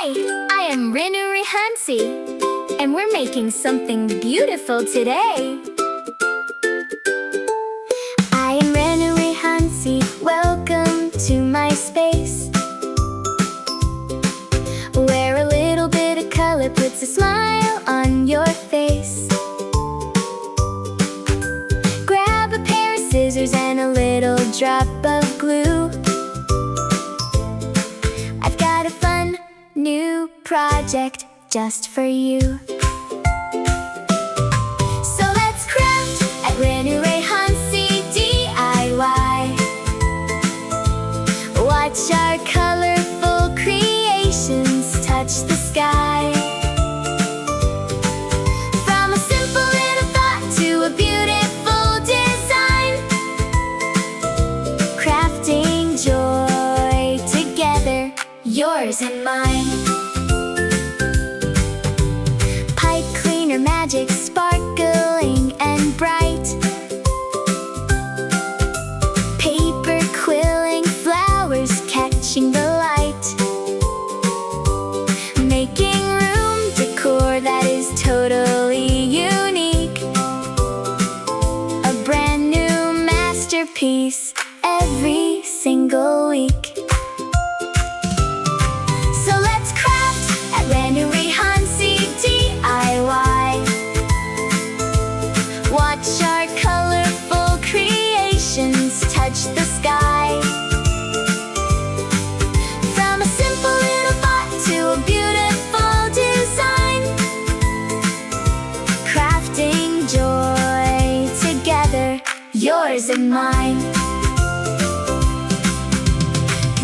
Hi, I am Renu Rehansi, and we're making something beautiful today. I am Renu Rehansi, welcome to my space, where a little bit of color puts a smile on your face. Grab a pair of scissors and a little drop of glue. I've got a fun new project just for you. So let's craft at Renu Rehansi DIY. Watch our colorful creations touch the sky. From a simple little thought to a beautiful design, crafting joy together, yours and mine. Pipe cleaner magic sparkling and bright, paper quilling flowers catching the light, making room decor that is totally unique. A brand new masterpiece every single week. So let's craft at Renu Rehansi DIY. Watch our colorful creations touch the sky. From a simple little thought to a beautiful design, crafting joy together, yours and mine.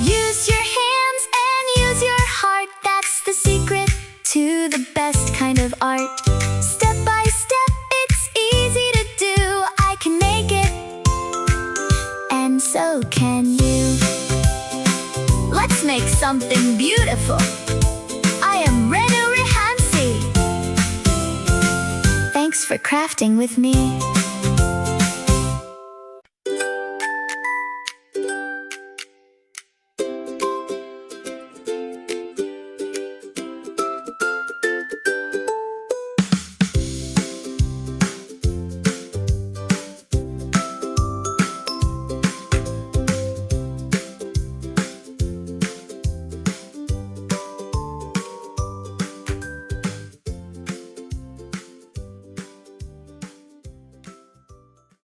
Use your hands and use your heart, that's the secret to the best kind of art. Step by step, it's easy to do. I can make it, and so can you. Let's make something beautiful. I am Renu Rehansi. Thanks for crafting with me.